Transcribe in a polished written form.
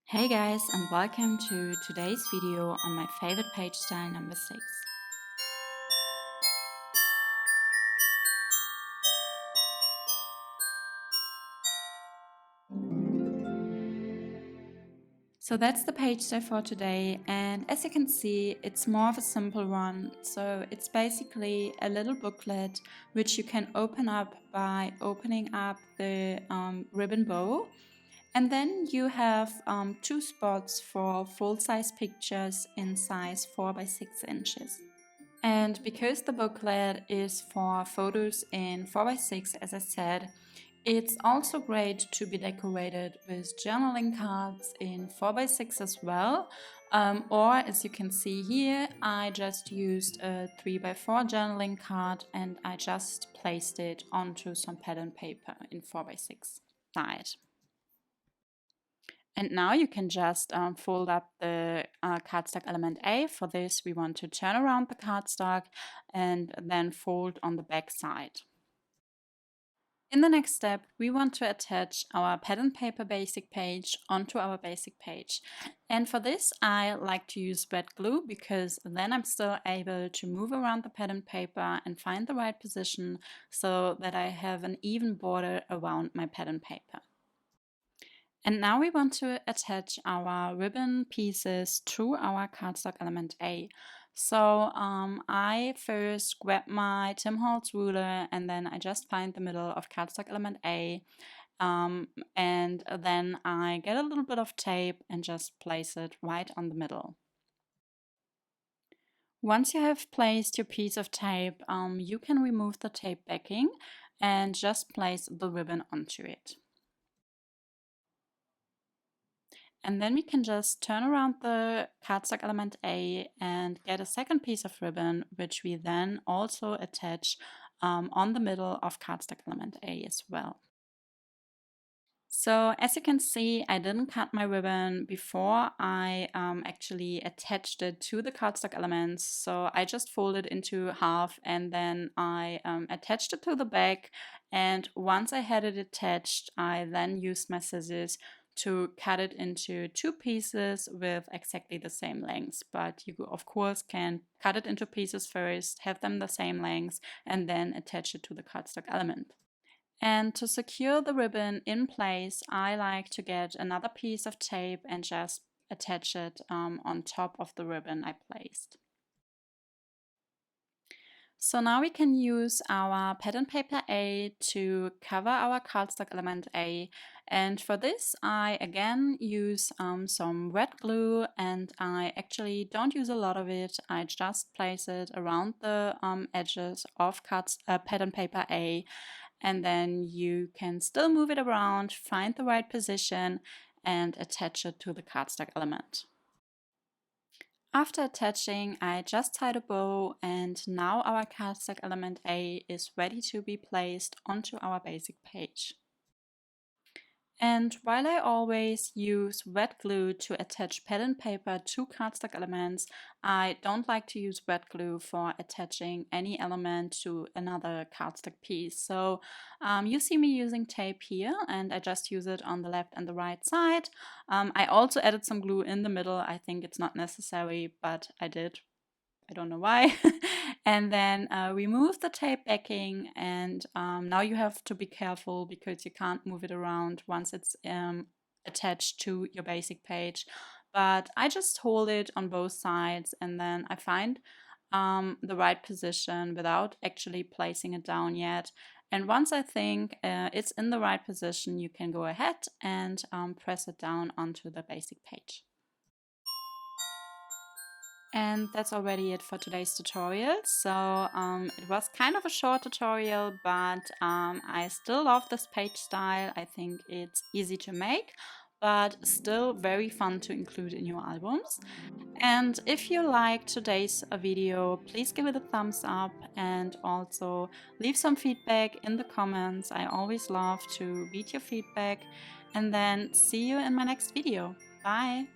Hey guys, and welcome to today's video on my favorite page style number 6. So that's the page style for today, and as you can see, it's more of a simple one. So it's basically a little booklet which you can open up by opening up the ribbon bow. And then you have two spots for full-size pictures in size 4 by 6 inches. And because the booklet is for photos in 4 by 6, as I said, it's also great to be decorated with journaling cards in 4 by 6 as well. Or as you can see here, I just used a 3 by 4 journaling card and I just placed it onto some pattern paper in 4 by 6 size. And now you can just fold up the cardstock element A. For this, we want to turn around the cardstock and then fold on the back side. In the next step, we want to attach our pattern paper basic page onto our basic page. And for this, I like to use wet glue because then I'm still able to move around the pattern paper and find the right position so that I have an even border around my pattern paper. And now we want to attach our ribbon pieces to our cardstock element A. So I first grab my Tim Holtz ruler and then I just find the middle of cardstock element A. And then I get a little bit of tape and just place it right on the middle. Once you have placed your piece of tape, you can remove the tape backing and just place the ribbon onto it. And then we can just turn around the cardstock element A and get a second piece of ribbon, which we then also attach on the middle of cardstock element A as well. So as you can see, I didn't cut my ribbon before I actually attached it to the cardstock elements. So I just folded into half and then I attached it to the back. And once I had it attached, I then used my scissors to cut it into two pieces with exactly the same length. But you of course can cut it into pieces first, have them the same length, and then attach it to the cardstock element. And to secure the ribbon in place, I like to get another piece of tape and just attach it on top of the ribbon I placed. So now we can use our pattern paper A to cover our cardstock element A. And for this, I again use some wet glue, and I actually don't use a lot of it. I just place it around the edges of pattern paper A. And then you can still move it around, find the right position, and attach it to the cardstock element. After attaching, I just tied a bow, and now our cardstock element A is ready to be placed onto our basic page. And while I always use wet glue to attach pattern paper to cardstock elements, I don't like to use wet glue for attaching any element to another cardstock piece. So you see me using tape here, and I just use it on the left and the right side. I also added some glue in the middle. I think it's not necessary, but I did. I don't know why. And then remove the tape backing, and now you have to be careful because you can't move it around once it's attached to your basic page. But I just hold it on both sides and then I find the right position without actually placing it down yet. And once I think it's in the right position, you can go ahead and press it down onto the basic page. And that's already it for today's tutorial. So it was kind of a short tutorial, but I still love this page style. I think it's easy to make, but still very fun to include in your albums. And if you liked today's video, please give it a thumbs up and also leave some feedback in the comments. I always love to read your feedback. And then see you in my next video. Bye!